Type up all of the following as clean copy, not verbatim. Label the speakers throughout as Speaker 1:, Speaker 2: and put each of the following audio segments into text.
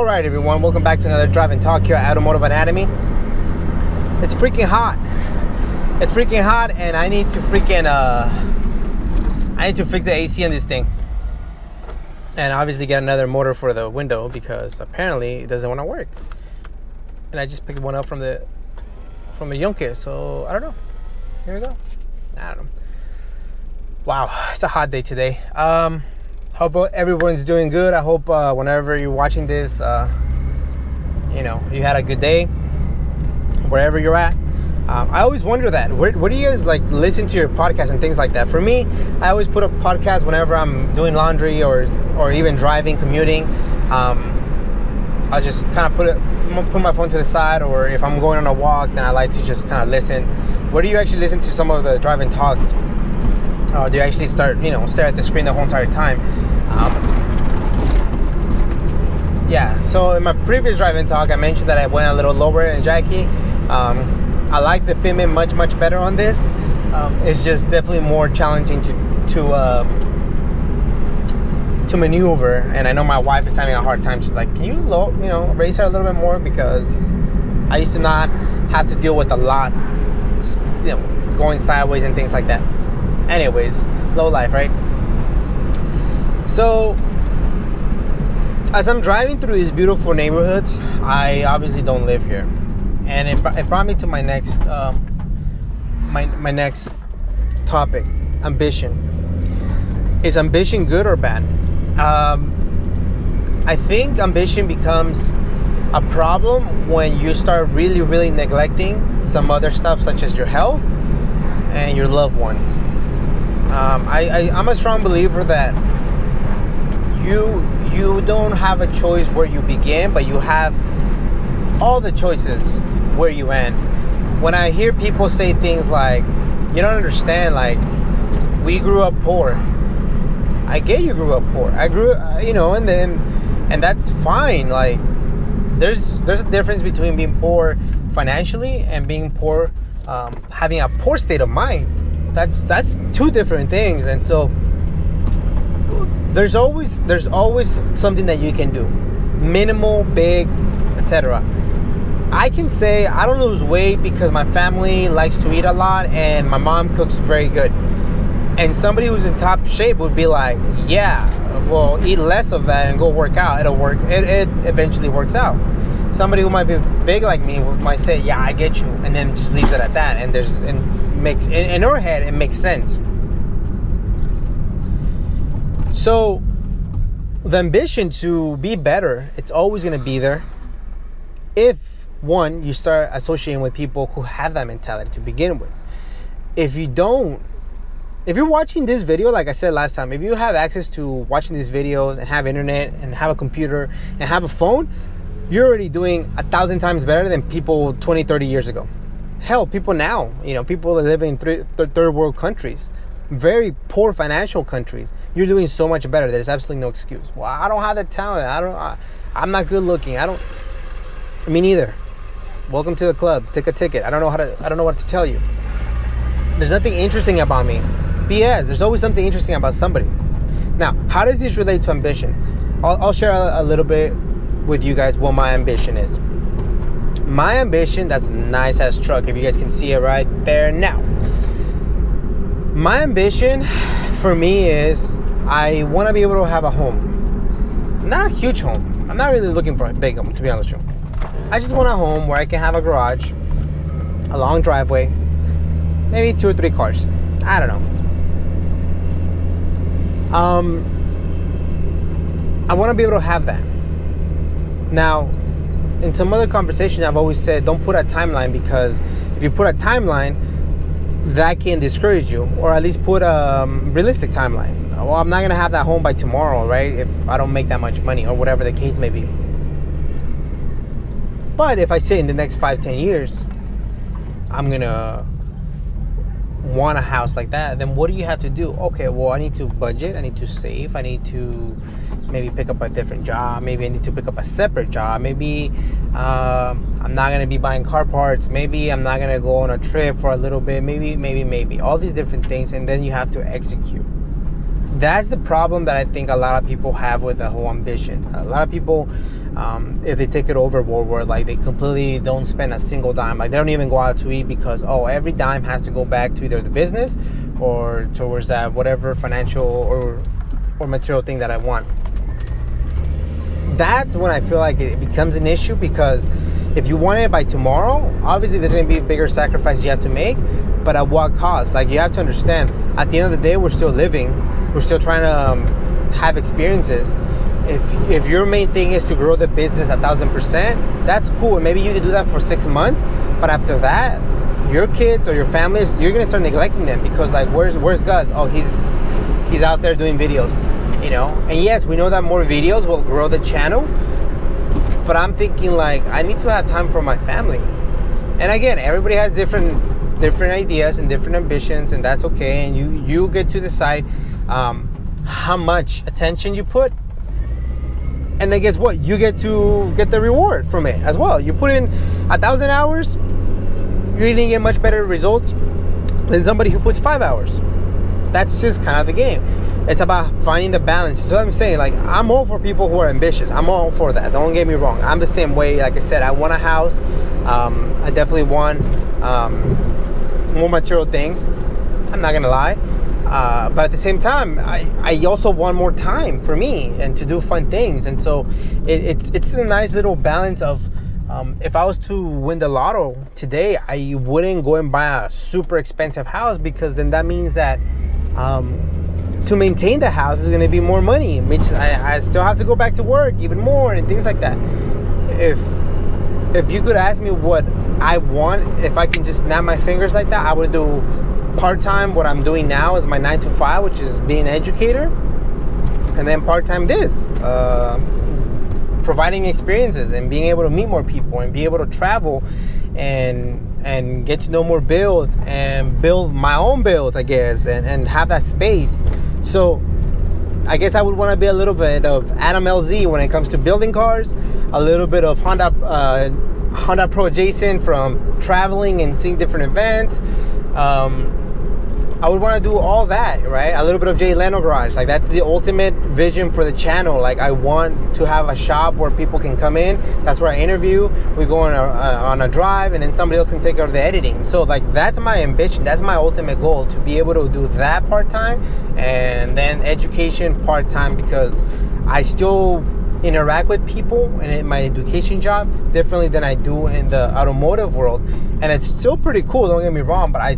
Speaker 1: Alright everyone, welcome back to another Drive and Talk here at Automotive Anatomy. It's freaking hot. It's freaking hot and I need to freaking I need to fix the AC on this thing. And obviously get another motor for the window because apparently it doesn't want to work. And I just picked one up from a Yonke, so I don't know. Here we go. I don't know. Wow, it's a hot day today. Hope everyone's doing good. I hope whenever you're watching this, you had a good day, wherever you're at. I always wonder that. Where do you guys like listen to your podcast and things like that? For me, I always put a podcast whenever I'm doing laundry or even driving, commuting. I'll just kind of put my phone to the side, or if I'm going on a walk, then I like to just kind of listen. Where do you actually listen to some of the drive-in talks? Do you actually stare at the screen the whole entire time? So in my previous drive-in talk, I mentioned that I went a little lower than Jackie. I like the Fitment much better on this. It's just definitely more challenging to maneuver, and I know my wife is having a hard time. She's like, "Can you raise her a little bit more?" Because I used to not have to deal with a lot, going sideways and things like that. Anyways, low life, right? So, as I'm driving through these beautiful neighborhoods, I obviously don't live here, and it brought me to my next my next topic: ambition. Is ambition good or bad? I think ambition becomes a problem when you start really neglecting some other stuff, such as your health and your loved ones. I'm a strong believer that you don't have a choice where you begin, but you have all the choices where you end. When I hear people say things like, "You don't understand, like, we grew up poor." I get you grew up poor. I grew, and that's fine. Like, there's a difference between being poor financially and being poor, having a poor state of mind. That's two different things. And so there's always something that you can do, minimal, big, etc. I can say I don't lose weight because my family likes to eat a lot and my mom cooks very good. And somebody who's in top shape would be like, "Yeah, well, eat less of that and go work out. It'll work. It eventually works out." Somebody who might be big like me might say, "Yeah, I get you," and then just leaves it at that. And in her head, it makes sense. So the ambition to be better, it's always going to be there. If one, you start associating with people who have that mentality to begin with. If you're watching this video, like I said last time, if you have access to watching these videos and have internet and have a computer and have a phone, you're already doing 1,000 times better than people 20, 30 years ago. Hell, people now, people that live in third world countries, very poor financial countries, you're doing so much better. There's absolutely no excuse. Well, I don't have the talent. I'm not good looking. Me neither. Welcome to the club. Take a ticket. I don't know what to tell you. There's nothing interesting about me. BS. There's always something interesting about somebody. Now, how does this relate to ambition? I'll share a little bit with you guys what my ambition is. My ambition, that's a nice ass truck, if you guys can see it right there now. My ambition for me is I want to be able to have a home. Not a huge home. I'm not really looking for a big home, to be honest with you. I just want a home where I can have a garage, a long driveway, maybe 2 or 3 cars. I don't know. I want to be able to have that. Now, in some other conversations, I've always said, don't put a timeline, because if you put a timeline, that can discourage you, or at least put a realistic timeline. Well, I'm not going to have that home by tomorrow, right? If I don't make that much money, or whatever the case may be. But if I say in the next 5-10 years, I'm going to want a house like that, then what do you have to do? Okay, well, I need to budget, I need to save, I need to maybe pick up a different job, maybe I need to pick up a separate job, maybe I'm not going to be buying car parts, maybe I'm not going to go on a trip for a little bit, maybe all these different things, and then you have to execute. That's the problem that I think a lot of people have with the whole ambition. A lot of people if they take it overboard, where like they completely don't spend a single dime, like they don't even go out to eat because every dime has to go back to either the business or towards that whatever financial or material thing that I want. That's when I feel like it becomes an issue, because if you want it by tomorrow, obviously there's going to be a bigger sacrifice you have to make, but at what cost? Like, you have to understand, at the end of the day, we're still living, we're still trying to have experiences. If your main thing is to grow the business 1,000%, that's cool, and maybe you can do that for 6 months, but after that, your kids or your families, you're going to start neglecting them, because like, where's Gus? Oh, he's out there doing videos, you know? And yes, we know that more videos will grow the channel, but I'm thinking like, I need to have time for my family. And again, everybody has different ideas and different ambitions, and that's okay. And you get to decide how much attention you put. And then guess what? You get to get the reward from it as well. You put in 1,000 hours, you're going to get much better results than somebody who puts 5 hours. That's just kind of the game. It's about finding the balance. So I'm saying, like, I'm all for people who are ambitious. I'm all for that. Don't get me wrong. I'm the same way. Like I said, I want a house. I definitely want more material things. I'm not gonna lie. But at the same time, I also want more time for me and to do fun things. And so it's a nice little balance of, if I was to win the lotto today, I wouldn't go and buy a super expensive house, because then that means that to maintain the house is going to be more money, which I still have to go back to work even more and things like that. If you could ask me what I want, if I can just snap my fingers like that, I would do part-time what I'm doing now is my 9 to 5, which is being an educator, and then part-time this, providing experiences and being able to meet more people and be able to travel and get to know more builds and build my own builds, I guess, and have that space. So I guess I would want to be a little bit of Adam LZ when it comes to building cars, a little bit of Honda Pro Jason from traveling and seeing different events. I would want to do all that, right? A little bit of Jay Leno Garage. Like, that's the ultimate vision for the channel. Like, I want to have a shop where people can come in. That's where I interview. We go on a drive, and then somebody else can take care of the editing. So, like, that's my ambition. That's my ultimate goal, to be able to do that part-time and then education part-time, because I still interact with people in my education job differently than I do in the automotive world. And it's still pretty cool, don't get me wrong, but I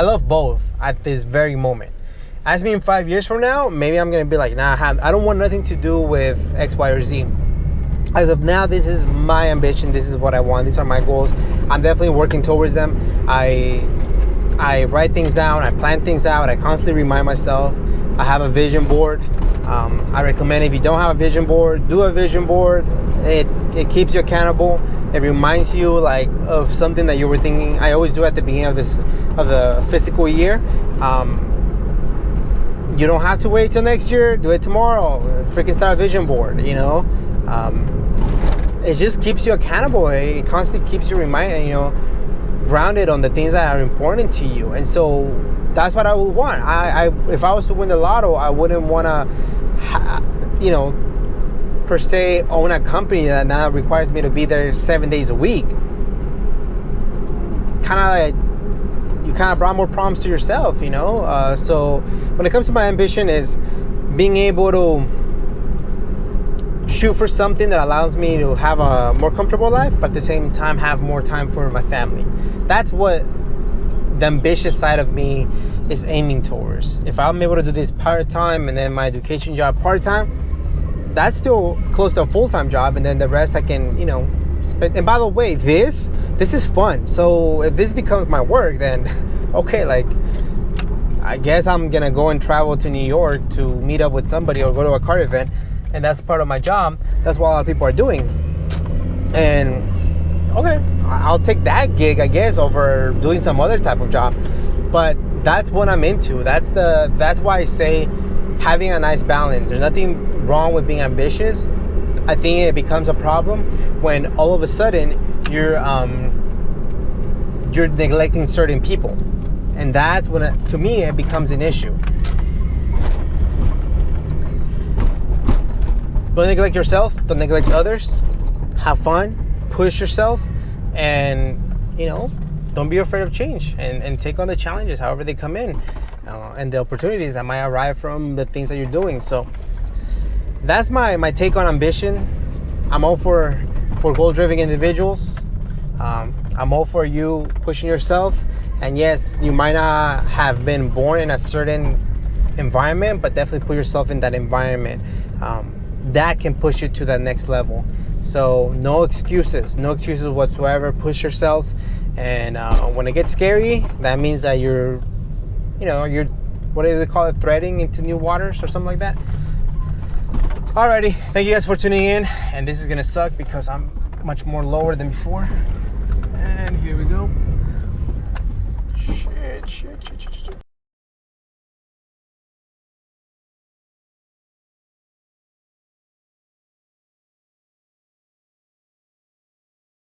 Speaker 1: love both at this very moment. Ask me in 5 years from now, maybe I'm gonna be like, nah, I don't want nothing to do with X, Y, or Z. As of now, this is my ambition. This is what I want. These are my goals. I'm definitely working towards them. I write things down. I plan things out. I constantly remind myself. I have a vision board. I recommend, if you don't have a vision board, do a vision board. It keeps you accountable. It reminds you like of something that you were thinking. I always do at the beginning of the fiscal year. You don't have to wait till next year. Do it tomorrow. Freaking start a vision board. You know, it just keeps you accountable. It constantly keeps you grounded on the things that are important to you. And so that's what I would want. If I was to win the lotto, I wouldn't want to, per se, own a company that now requires me to be there 7 days a week. You kind of brought more problems to yourself, So when it comes to my ambition, is being able to shoot for something that allows me to have a more comfortable life, but at the same time have more time for my family. That's what the ambitious side of me is aiming towards. If I'm able to do this part-time and then my education job part-time, that's still close to a full-time job, and then the rest I can, spend. And by the way, this is fun. So if this becomes my work, then okay, like, I guess I'm gonna go and travel to New York to meet up with somebody or go to a car event, and that's part of my job. That's what a lot of people are doing. And okay, I'll take that gig, I guess, over doing some other type of job. But that's what I'm into. That's why I say having a nice balance. There's nothing wrong with being ambitious. I think it becomes a problem when all of a sudden you're neglecting certain people, and that's when to me it becomes an issue. don't neglect yourself, don't neglect others. Have fun, push yourself, and don't be afraid of change, and take on the challenges however they come in, and the opportunities that might arrive from the things that you're doing. So that's my take on ambition. I'm all for goal-driven individuals. I'm all for you pushing yourself. And yes, you might not have been born in a certain environment, but definitely put yourself in that environment. That can push you to that next level. So no excuses whatsoever. Push yourself. And when it gets scary, that means that you're what do they call it? Threading into new waters or something like that. Alrighty, thank you guys for tuning in. And this is gonna suck because I'm much more lower than before. And here we go. Shit.